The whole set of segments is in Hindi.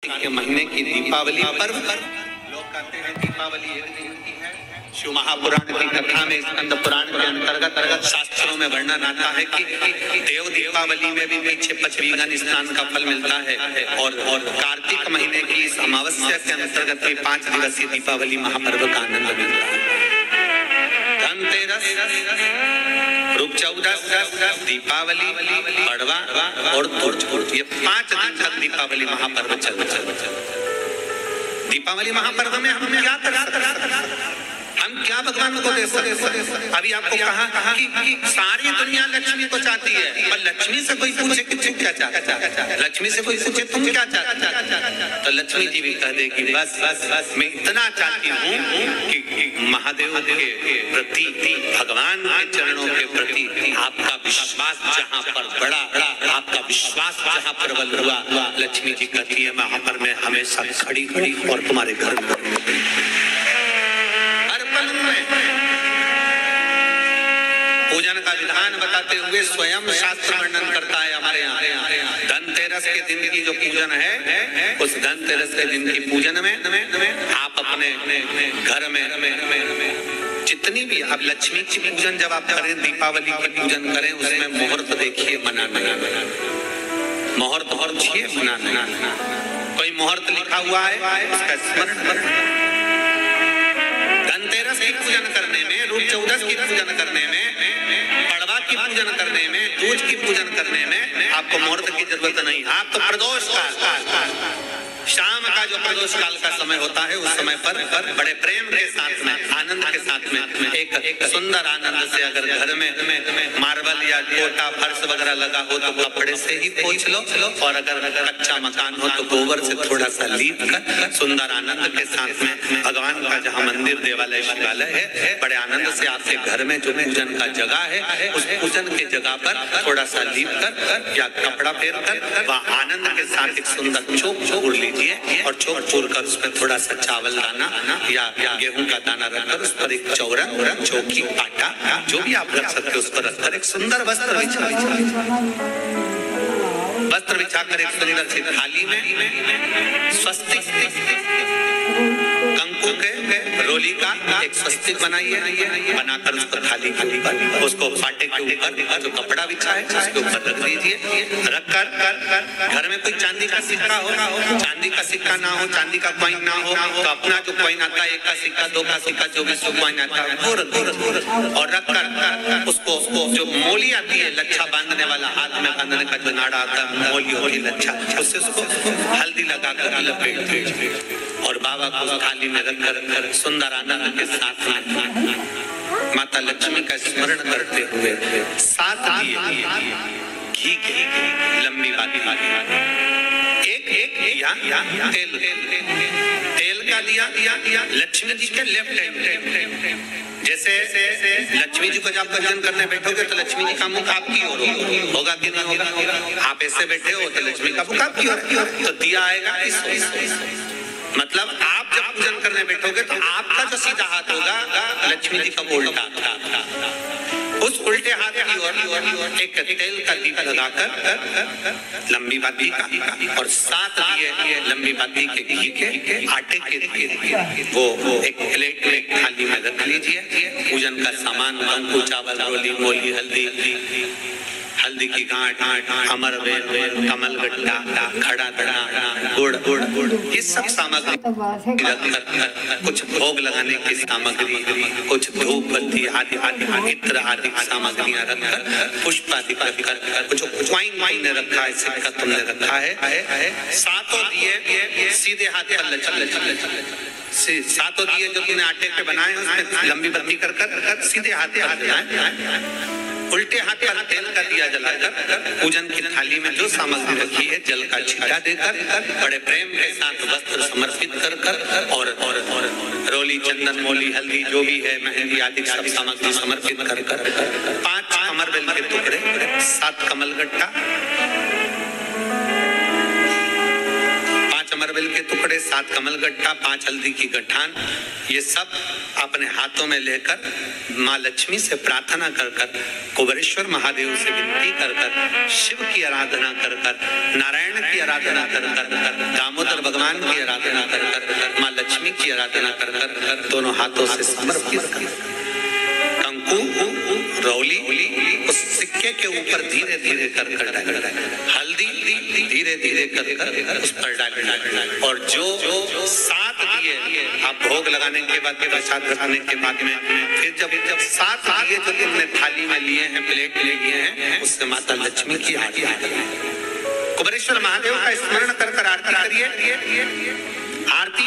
कार्तिक के महीने की दीपावली पर्व लोग कहते हैं दीपावली एक दिन की है। शिव महापुराण की कथा में स्कंद पुराण के अंतर्गत शास्त्रों में वर्णन आता है कि देव दीपावली में भी पीछे पचवीगन स्नान का फल मिलता है और कार्तिक महीने की इस अमावस्या के अंतर्गत भी 5 दिवसीय दीपावली महापर्व का आनंद मिलता है। धनतेरस, रूप चौदस, दीपावली, पड़वा और धुरचुर, ये 5 दिन तक दीपावली महापर्व चलता है। दीपावली महापर्व में हम क्या कर सकते हैं? हम क्या भगवान को दे सकते? अभी आपको कहा कि सारी दुनिया लक्ष्मी को चाहती है, पर लक्ष्मी से कोई पूछे कि तुम क्या चाहता है, लक्ष्मी से कोई पूछे तुम क्या चाहता है, तो लक्ष्मी जी भी कह देगी बस मैं इतना चाहती हूँ कि महादेव के प्रति, भगवान के चरणों के प्रति आपका विश्वास जहाँ पर बड़ा, आपका विश्वास जहाँ प्रबल हुआ, लक्ष्मी जी कहती है वहां पर मैं हमेशा खड़ी और तुम्हारे घर में पूजन का विधान बताते हुए स्वयं शास्त्र वर्णन करता है हमारे यहाँ। धनतेरस के दिन की जो पूजन है, उस धनतेरस के दिन की पूजन में आप अपने घर में जितनी भी आप लक्ष्मी की पूजन जब आप करें, दीपावली की पूजन करें, उसमें मुहूर्त देखिए मनाना, मुहूर्त मनाना, कोई मुहूर्त लिखा हुआ है उसका स्मरण करें। धनतेरस की पूजन करने में, रूप चौदस की पूजन करने में, पड़वा की पूजन करने में, दूज की पूजन करने में आपको मुहूर्त की जरूरत नहीं। आप तो प्रदोष काल, शाम का जो प्रदोष काल का समय होता है, उस समय पर बड़े प्रेम के साथ में, आनंद के साथ में, एक सुंदर आनंद से अगर घर में मार्बल या कोटा फर्श वगैरह लगा हो तो कपड़े से ही पोंछ लो, और अगर कच्चा मकान हो तो गोबर से थोड़ा सा लीप कर सुंदर आनंद के साथ में भगवान का जहाँ मंदिर, देवालय, शिवालय है, बड़े आनंद से आपके घर में जो पूजन का जगह है, उस पूजन के जगह पर थोड़ा सा लीप कर या कपड़ा फेर कर वह आनंद के साथ एक सुंदर चौक छोड़ लीजिए, और चौक छोड़ कर उसमें थोड़ा सा चावल दाना या गेहूं का दाना रखकर उस पर एक चौरंग, चौकी, आटा, जो भी आप रख सकते हो उस पर रखकर एक सुंदर वस्त्र बिछाकर एक सुंदर सी थाली में स्वस्तिक कंकु के रोली का एक स्वस्तिक बनाइए, बनाकर उसको थाली के ऊपर, उसको फाटे के ऊपर जो कपड़ा बिछा है उसके ऊपर रख दीजिए। रखकर घर में कोई चांदी का सिक्का हो, चांदी का सिक्का ना हो, चांदी का कॉइन ना हो, तो अपना जो कॉइन आता है, 1 का सिक्का, 2 का सिक्का, जो भी कॉइन आता है वो रख दीजिए, और रखकर उसको जो मोली आती है, लच्छा बांधने वाला, हाथ में बांधने का जो नाड़ा आता है, मोली लच्छा, उससे उसको हल्दी लगाकर लपेट दीजिए और बाबा को थाली में रखकर सुंदर आनंद के साथ में माता लक्ष्मी का स्मरण करते हुए 7 दिए घी के लंबी बाती, एक या तेल का दिया लक्ष्मी जी के लेफ्ट हैंड। जैसे लक्ष्मी जी को जब पूजन करने बैठोगे तो लक्ष्मी जी का मुख आपकी ओर होगा कि नहीं होगा? आप ऐसे बैठे हो तो लक्ष्मी का मुख आपकी ओर, तो दिया आएगा इस मतलब आप जब पूजन करने बैठोगे तो आपका जो सीधा हाथ होगा लक्ष्मी जी का उल्टा, उस उल्टे हाथ की ओर एक तेल का दीप लगाकर लंबी बाती का और 7 दिए लंबी बाती के घी के आटे के दिए वो एक प्लेट में थाली में रख लीजिए। पूजन का सामान कंकु, चावल, रोली, मोली, हल्दी की गांठ, अमरवेल, कमलगट्टा, खड़ा दड़ा, गुड़, ये सब सामग्री रखकर कुछ भोग लगाने की सामग्री, कुछ धूप बत्ती आदि इत्र आदि सामग्रियां रखकर, पुष्प आदि रखकर, कुछ वाइन ने रखा है, सिक्का तुमने रखा है, 7 दिए सीधे हाथ पर लचक 7 दिए जो तुमने आटे पे बनाए उसमें लंबी बत्ती कर सीधे हाथ पर उल्टे हाथ पर तेल का दिया जलाकर पूजन की थाली में जो सामग्री रखी है जल का छींटा देकर बड़े प्रेम के साथ वस्त्र समर्पित कर और रोली, चंदन, मोली, हल्दी जो भी है, मेहंदी आदि सब सामग्री समर्पित कर 5 अमरवेल के टुकड़े, 7 कमलगट्टा, 5 अमरवेल के टुकड़े, 7 कमल गट्टा, 5 हल्दी की गठान, ये सब अपने हाथों में लेकर माँ लक्ष्मी से प्रार्थना कर कर, कुबेरेश्वर महादेव से विनती कर कर, शिव की आराधना कर कर, नारायण की आराधना कर कर, दामोदर भगवान की आराधना कर कर, माँ लक्ष्मी की आराधना कर कर, दोनों हाथों से समर्पित कर, कंकु रौली उस सिक्के के ऊपर धीरे धीरे कर कर डाल, हल्दी धीरे धीरे कर कर उस पर डाल, और जो 7 दिए आप भोग लगाने के बाद, प्रसाद रखने के बाद में, फिर जब 7 दिए जो तुमने थाली में लिए हैं, प्लेट में लिए हैं, उससे माता लक्ष्मी की आरती करिए, कुबेरेश्वर महादेव का स्मरण कर कर आरती करिए। आरती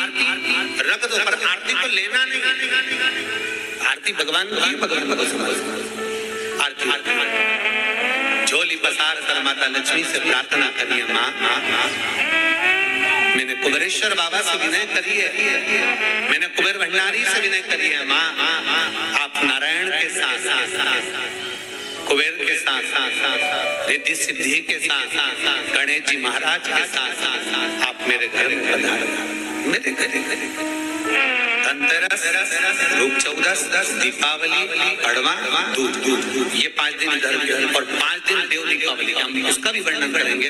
रख दो, पर आरती को लेना नहीं, आरती भगवान की, भगवान को समझ। आरती झोली पसार कर माता लक्ष्मी से प्रार्थना करिए, माँ मैंने कुबेरेश्वर बाबा से विनय करी है, मैंने कुबेर भंडारी से विनय करी है, माँ आप नारायण के साथ, कुबेर के साथ, रिद्धि सिद्धि के साथ, गणेश जी महाराज के साथ आप मेरे घर में पधारो, मेरे घर। धनतेरस, रूप चौदस, दीपावली, अड़वा, दूज, ये 5 दिन इधर और 5 दिन देव दीपावली, हम उसका भी वर्णन करेंगे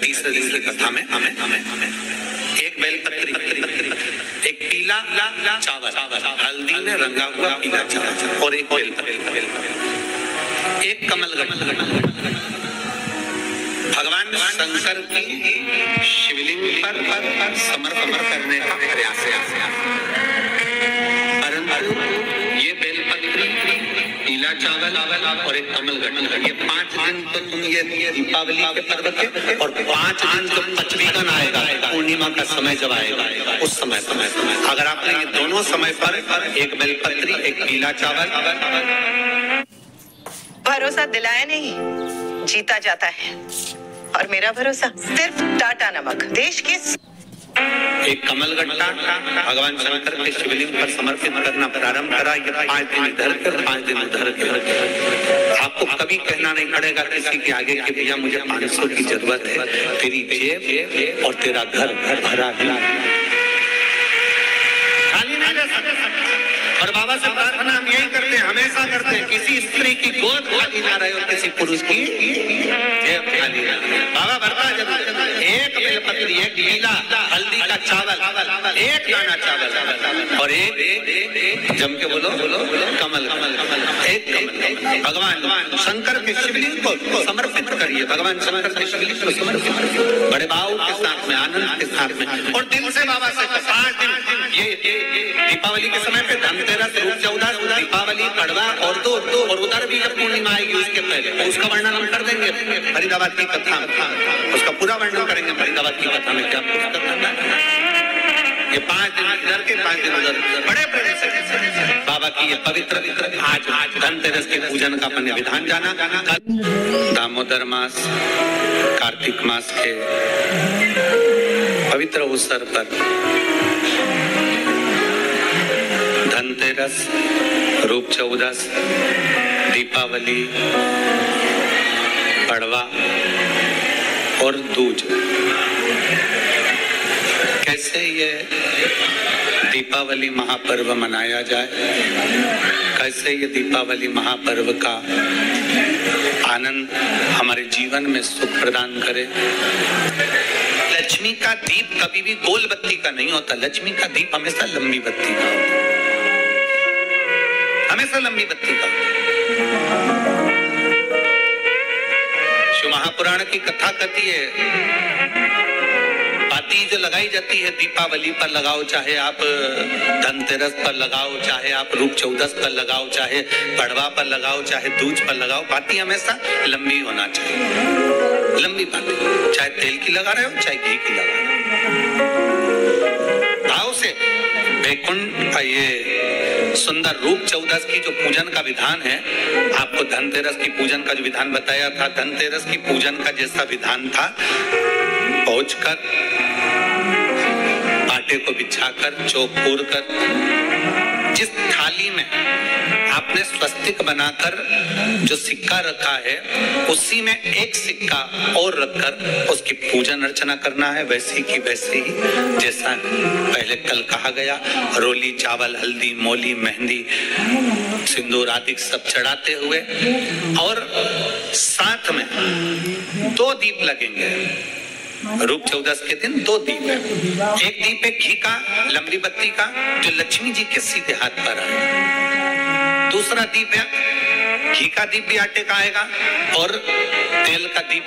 तीसरे दिन की कथा में। हमें एक बेलपत्री, एक पीला चावल, हल्दी में रंगा हुआ पीला चावल, और एक बेलपत्री, एक कमल गट्टा, भगवान शंकर की शिवलिंग पर समर्पण करने का प्रयास है। ये बेलपत्री, पीला चावल और एक कमल गट्टा, ये 5 दिन तो तुम ये दीपावली के पर्व के, और 5 दिन तो पचवीगन आएगा, पूर्णिमा का समय जब आएगा, उस समय अगर आपने ये दोनों समय पर एक बेलपत्री, एक पीला चावल, भरोसा दिलाया नहीं जीता जाता है, और मेरा भरोसा सिर्फ टाटा नमक। देश के एक कमल गट्टा भगवान शंकर के शिवलिंग पर समर्पित करना प्रारंभ करा। ये 5 दिन इधर के, 5 दिन उधर के। आपको कभी कहना नहीं पड़ेगा किसी के आगे कि भैया मुझे 500 की जरूरत है, तेरी जेब और तेरा घर भरा है, खाली नहीं रह सकता। और बाबा से प्रार्थना हम यही करते हैं, हमेशा करते हैं, किसी स्त्री की गोद खाली ना रहे और किसी पुरुष की जेब खाली ना रहे। बाबा भरता जरूर, एक बेलपत्री, एक पीला हल्दी का चावल, एक दाना चावल, और एक जम के बोलो कमल, एक कमल भगवान शंकर के शिवलिंग को समर्पित करिए, भगवान शंकर के शिवलिंग को समर्पित करिए, बड़े भाव के साथ में, आनंद के साथ में, और दिल से बाबा से 5 दिन ये दीपावली के समय पे धनतेरस, रूप चौदस, दीपावली, कड़वा और दो, और उधर भी जब पूर्णिमा आएगी उसके पहले, उसका वर्णन हम कर देंगे फरीदाबाद की कथा में, उसका पूरा वर्णन करेंगे फरीदाबाद की कथा में। क्या ये 5 दिन इधर के, 5 दिन उधर, बड़े बाबा की ये पवित्र आज धनतेरस के पूजन का अपने विधान जाना। दामोदर मास, कार्तिक मास के पवित्र अवसर पर धनतेरस, रूप चौदस, दीपावली, पड़वा और दूज, कैसे ये दीपावली महापर्व मनाया जाए, कैसे ये दीपावली महापर्व का आनंद हमारे जीवन में सुख प्रदान करे। लक्ष्मी का दीप कभी भी गोल बत्ती का नहीं होता, लक्ष्मी का दीप हमेशा लंबी बत्ती का होता, हमेशा लंबी बत्ती का। शिव महापुराण की कथा कहती है, बाती जो लगाई जाती है दीपावली पर लगाओ, चाहे आप धनतेरस पर लगाओ, चाहे आप रूप चौदस पर लगाओ, चाहे पड़वा पर लगाओ, चाहे दूज पर लगाओ, बाती हमेशा लंबी होना चाहिए, लंबी बाती, चाहे तेल की लगा रहे हो चाहे घी की लगा रहे हो, भाव से। वैकुंठ ये सुंदर रूप चौदस की जो पूजन का विधान है, आपको धनतेरस की पूजन का जो विधान बताया था, धनतेरस की पूजन का जैसा विधान था, पहुंचकर आटे को बिछाकर, चौक फोड़ कर जिस थाली में आपने स्वस्तिक बनाकर जो सिक्का रखा है, उसी में एक सिक्का और रखकर उसकी पूजन अर्चना करना है, वैसे की वैसे ही जैसा पहले कल कहा गया। रोली, चावल, हल्दी, मोली, मेहंदी, सिंदूर आदि सब चढ़ाते हुए, और साथ में 2 दीप लगेंगे। रूप चौदस के दिन 2 दीप है। एक दीप है घी का, लंबी बत्ती का, जो लक्ष्मी जी के सीधे हाथ पर आए। दूसरा दीप है घी का दीप भी आटे का आएगा, और तेल का दीप